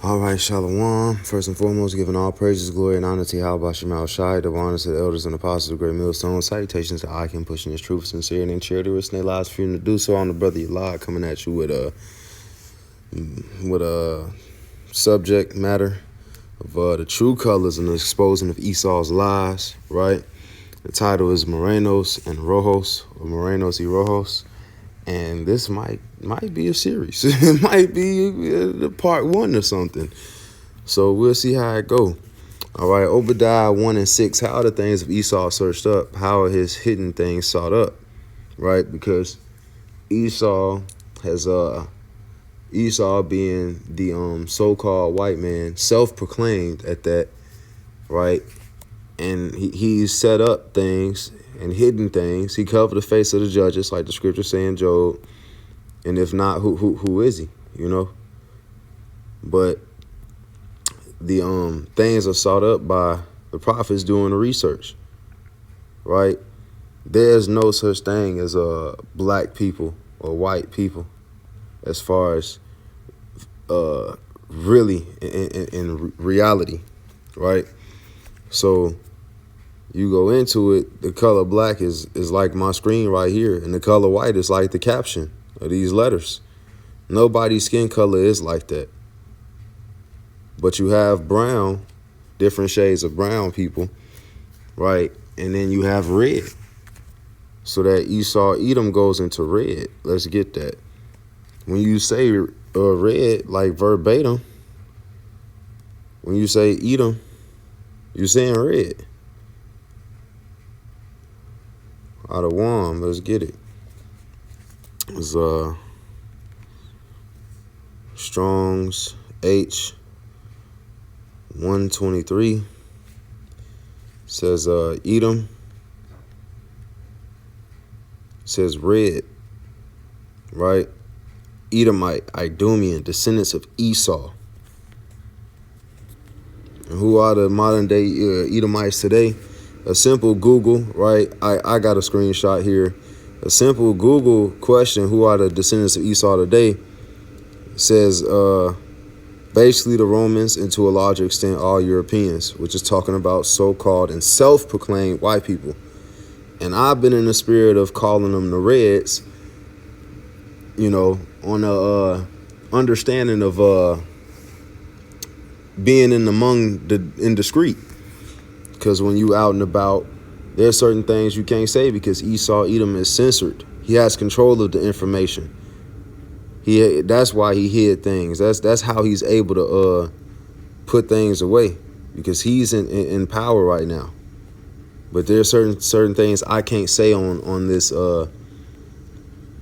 All right, Shalom. First and foremost, giving all praises, glory, and honor to Yahweh Shemal Shai, the honors to the elders and apostles of Great Millstone. Salutations to Akim, pushing his truth, sincerity, and charity, risking their lives for you to do so. I'm the brother Yalad, coming at you with a subject matter of the true colors and the exposing of Esau's lies. Right. The title is Marranos and Rojos, or Marranos y Rojos. And this might be a series. It might be part one or something. So we'll see how it go. All right, Obadiah 1 and 6. How are the things of Esau searched up? How are his hidden things sought up? Right, because Esau being the so-called white man, self-proclaimed at that, right? And he's set up things and hidden things. He covered the face of the judges, like the scripture say in Job. And if not, who is he? You know. But the things are sought up by the prophets doing the research. Right? There's no such thing as black people or white people, as far as really in reality, right? So you go into it, the color black is like my screen right here, and the color white is like the caption of these letters. Nobody's skin color is like that. But you have brown, different shades of brown people, right? And then you have red. So that Esau Edom goes into red. Let's get that. When you say red, like verbatim, when you say Edom, you're saying red. Out of one, let's get it. It's Strong's H 123 says Edom, says red, right? Edomite, Idumean, descendants of Esau. And who are the modern day Edomites today? A simple Google, right? I got a screenshot here. A simple Google question, who are the descendants of Esau today, says basically the Romans and to a larger extent all Europeans, which is talking about so-called and self-proclaimed white people. And I've been in the spirit of calling them the Reds, you know, on a understanding of being among the indiscreet. Because when you out and about, there's certain things you can't say because Esau Edom is censored. He has control of the information. That's why he hid things. That's how he's able to put things away, because he's in power right now. But there's certain things I can't say on this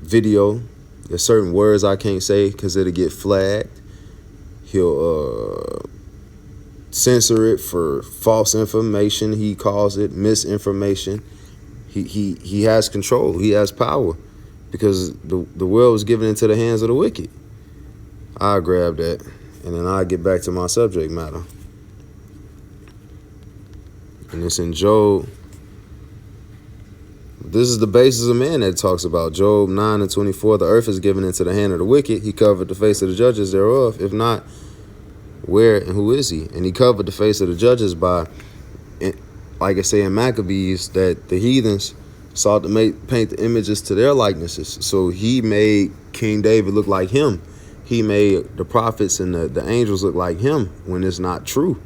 video. There's certain words I can't say because it'll get flagged. He'll censor it for false information. He calls it misinformation. He has control. He has power, because the world was given into the hands of the wicked. I'll grab that, and then I'll get back to my subject matter. And it's in Job. This is the basis of man that talks about. Job 9 and 24. The earth is given into the hand of the wicked. He covered the face of the judges thereof. If not, where and who is he? And he covered the face of the judges by, like I say in Maccabees, that the heathens sought to paint the images to their likenesses. So he made King David look like him. He made the prophets and the angels look like him, when it's not true.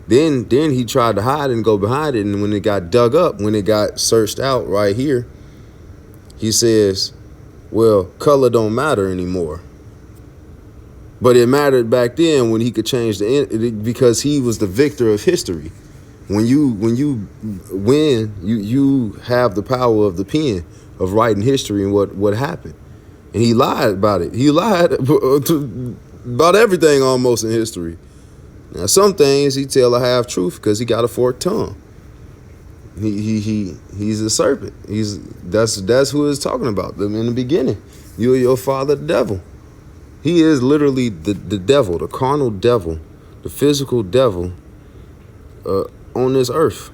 Then he tried to hide and go behind it. And when it got dug up, when it got searched out right here, he says, well, color don't matter anymore. But it mattered back then when he could change because he was the victor of history. When you win, you have the power of the pen of writing history and what happened. And he lied about it. He lied about everything almost in history. Now some things he tell a half truth because he got a forked tongue. He's a serpent. That's who it's talking about in the beginning. You are your father, the devil. He is literally the devil, the carnal devil, the physical devil on this earth.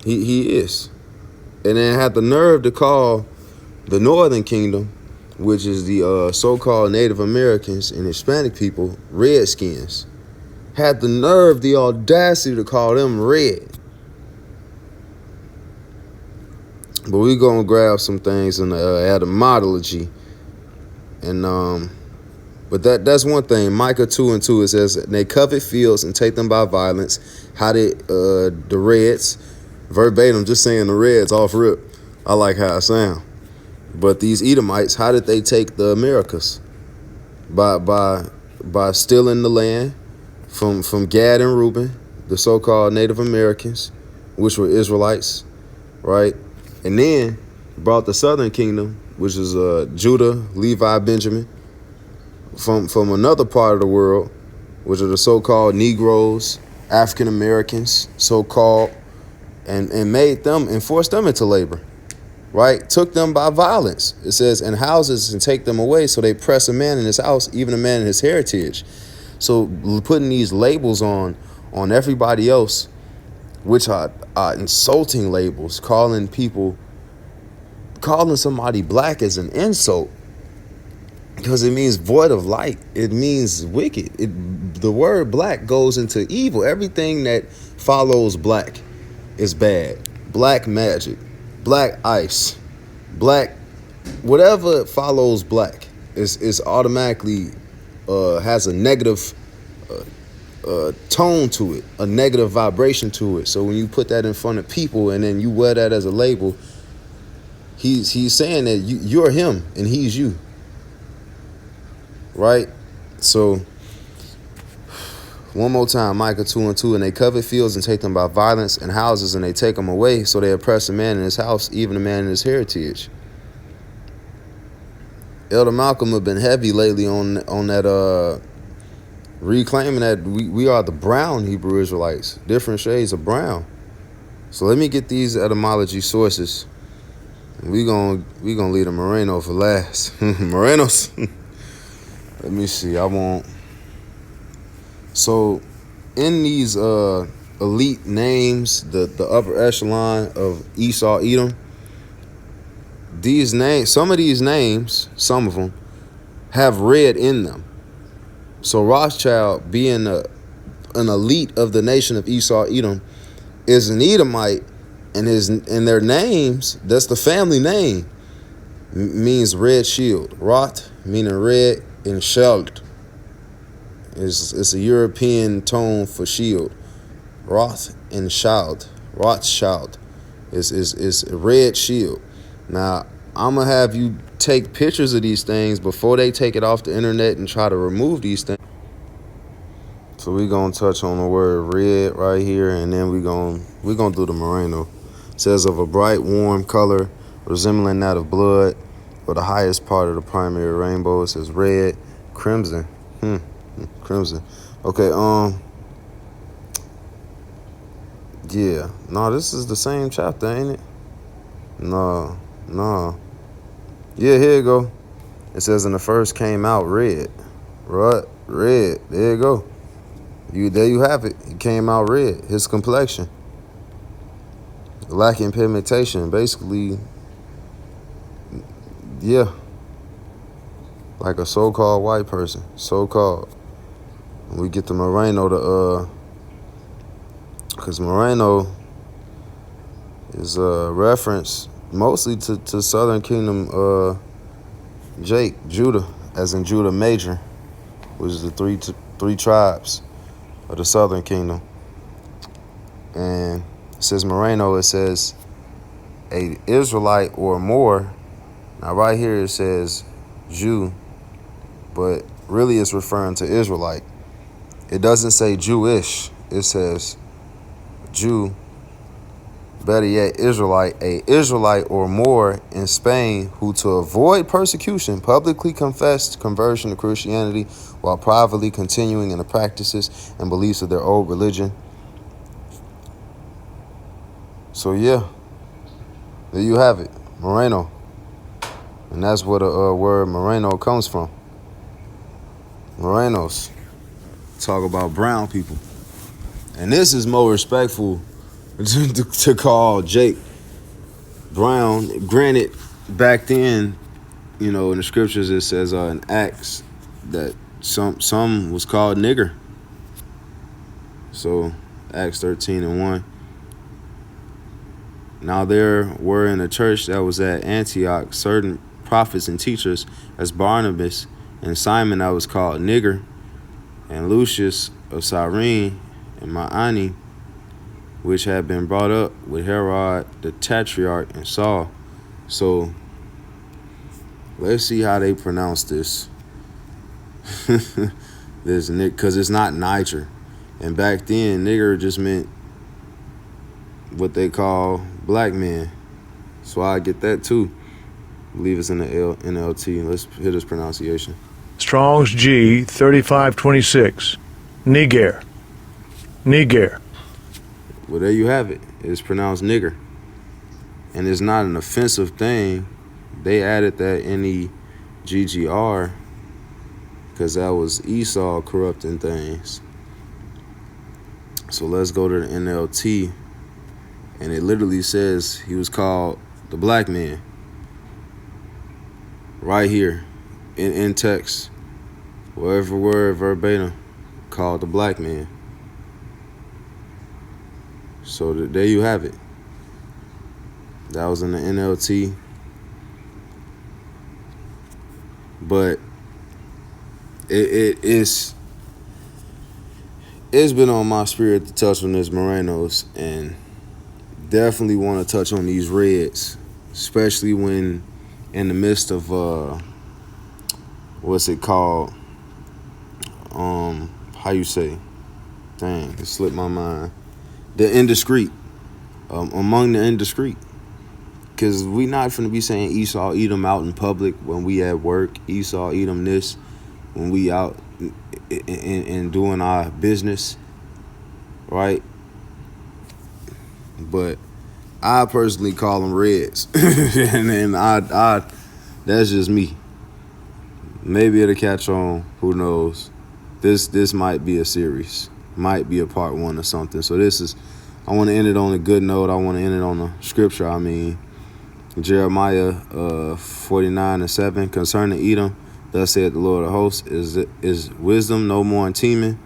He is. And then had the nerve to call the northern kingdom, which is the so-called Native Americans and Hispanic people, Redskins, had the nerve, the audacity to call them red. But we gonna grab some things in the etymology, and but that's one thing. Micah 2:2, it says, "They covet fields and take them by violence." How did the Reds, verbatim, just saying the Reds off rip. I like how it sound. But these Edomites, how did they take the Americas? By stealing the land from Gad and Reuben, the so-called Native Americans, which were Israelites, right? And then brought the southern kingdom, which is Judah, Levi, Benjamin, from another part of the world, which are the so-called Negroes, African Americans, so-called, and made them and forced them into labor, right? Took them by violence. It says, "and houses and take them away, so they press a man in his house, even a man in his heritage." So putting these labels on everybody else, which are insulting labels, calling somebody black as an insult, because it means void of light. It means wicked. The word black goes into evil. Everything that follows black is bad. Black magic, black ice, black, whatever follows black is automatically has a negative tone to it, a negative vibration to it. So when you put that in front of people and then you wear that as a label, he's saying that you're him and he's you, right? So one more time, Micah 2:2, "And they covet fields and take them by violence, and houses and they take them away, so they oppress a man in his house, even a man in his heritage." Elder Malcolm have been heavy lately on that reclaiming that we are the brown Hebrew Israelites, different shades of brown. So let me get these etymology sources. We gonna leave the Marrano for last. Marranos. Let me see. So in these elite names, the upper echelon of Esau, Edom, these names, some of them have red in them. So Rothschild, being an elite of the nation of Esau, Edom, is an Edomite, and their names, that's the family name, means red shield. Roth meaning red, and Scheld it's a European tone for shield. Roth and Schild, Rothschild is a red shield. Now I'm gonna have you take pictures of these things before they take it off the internet and try to remove these things. So we're gonna touch on the word red right here, and then we're gonna do the Marrano. It says, "Of a bright warm color resembling that of blood, or the highest part of the primary rainbow." It says red, crimson. Crimson. Okay, yeah. No, this is the same chapter, ain't it? No. Yeah, here you go. It says, "And the first came out red." Right? Red. There you go. There you have it. He came out red. His complexion, lacking pigmentation. Basically, yeah. Like a so-called white person. So-called. We get the Marrano because Marrano is a reference mostly to Southern Kingdom Judah, as in Judah Major, which is the three tribes of the Southern Kingdom. And it says Marrano, it says a Israelite or more. Now right here it says Jew, but really it's referring to Israelite. It doesn't say Jewish. It says Jew, better yet Israelite, a Israelite or more in Spain who, to avoid persecution, publicly confessed conversion to Christianity while privately continuing in the practices and beliefs of their old religion. So yeah, there you have it, Marrano. And that's where the word Marrano comes from. Marranos. Talk about brown people. And this is more respectful to call Jake brown. Granted, back then, in the scriptures it says in Acts that some was called nigger. So Acts 13:1. Now there were in the church that was at Antioch certain prophets and teachers, as Barnabas and Simon that was called nigger, and Lucius of Cyrene, and Manaen, which had been brought up with Herod the Tetrarch and Saul. So let's see how they pronounce this. This Nick, because it's not Niger. And back then, nigger just meant what they call black men. So I get that too. I believe it's in the NLT. Let's hit his pronunciation. Strong's G 3526. Niger. Niger. Well, there you have it. It's pronounced nigger. And it's not an offensive thing. They added that NEGGR because that was Esau corrupting things. So let's go to the NLT. And it literally says he was called the black man. Right here in text. Whatever word verbatim, called the black man. So there you have it. That was in the NLT. But it's been on my spirit to touch on this Marranos, and definitely want to touch on these Reds, especially when in the midst of what's it called? How you say? Dang, it slipped my mind. The indiscreet. Among the indiscreet. Because we not finna be saying Esau eat them out in public when we at work. Esau eat them this when we out and doing our business. Right? But I personally call them Reds. and I that's just me. Maybe it'll catch on. Who knows? This might be a series. Might be a part 1 or something. So I want to end it on a good note. I want to end it on a scripture. I mean, Jeremiah 49:7. Concerning Edom, thus saith the Lord of hosts, is wisdom no more in teeming?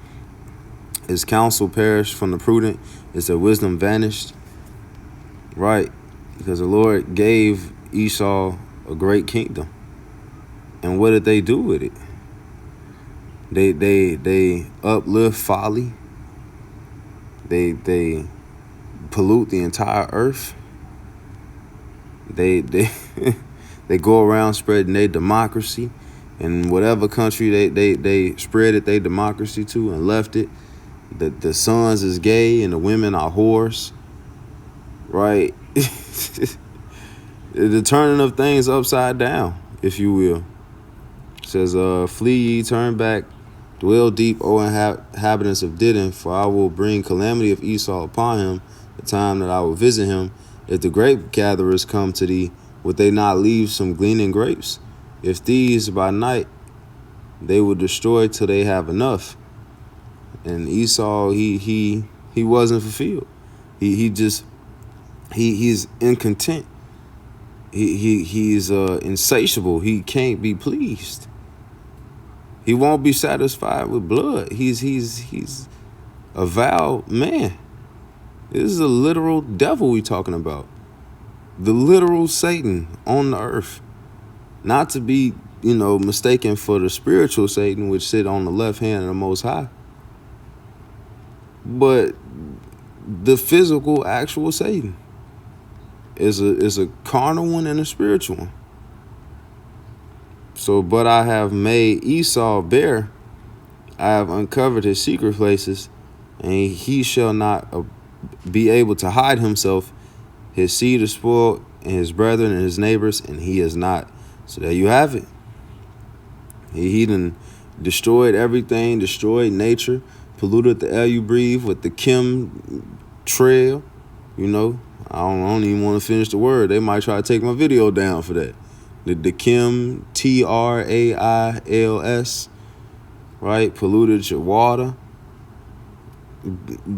Is counsel perished from the prudent? Is their wisdom vanished? Right, because the Lord gave Esau a great kingdom. And what did they do with it? They uplift folly. They pollute the entire earth. They they go around spreading their democracy, and whatever country they spread it their democracy to and left it. The sons is gay and the women are whores. Right? The turning of things upside down, if you will. It says, flee ye, turn back, dwell deep, O inhabitants of Dedan, for I will bring calamity of Esau upon him, the time that I will visit him. If the grape gatherers come to thee, would they not leave some gleaning grapes? If these by night, they will destroy till they have enough. And Esau, he wasn't fulfilled. He's incontent. He's insatiable. He can't be pleased. He won't be satisfied with blood. He's a vile man. This is a literal devil we talking about. The literal Satan on the earth. Not to be, mistaken for the spiritual Satan, which sit on the left hand of the Most High. But the physical, actual Satan is a carnal one and a spiritual one. So, but I have made Esau bare. I have uncovered his secret places, and he shall not be able to hide himself. His seed is spoiled, and his brethren and his neighbors, and he is not. So there you have it. He done destroyed everything, destroyed nature, polluted the air you breathe with the chem trail. I don't even want to finish the word. They might try to take my video down for that. The chem, TRAILS, right? Polluted your water,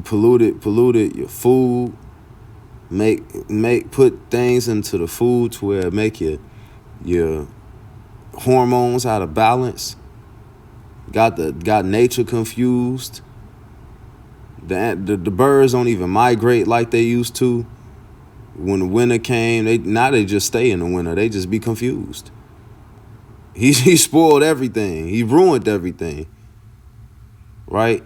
polluted your food. Put things into the food to where it make your hormones out of balance. Got nature confused. The birds don't even migrate like they used to. When the winter came, they just stay in the winter. They just be confused. He spoiled everything. He ruined everything. Right?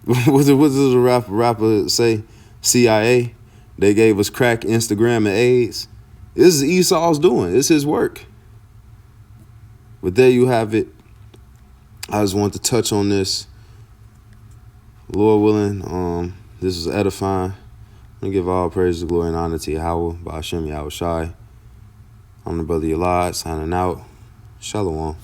What does a rapper say? CIA. They gave us crack, Instagram, and AIDS. This is Esau's doing. It's his work. But there you have it. I just want to touch on this. Lord willing, this is edifying. I'm going to give all praise, glory, and honor to Yahweh, by Hashem Yahweh Shai. I'm the brother Yalad, signing out. Shalom.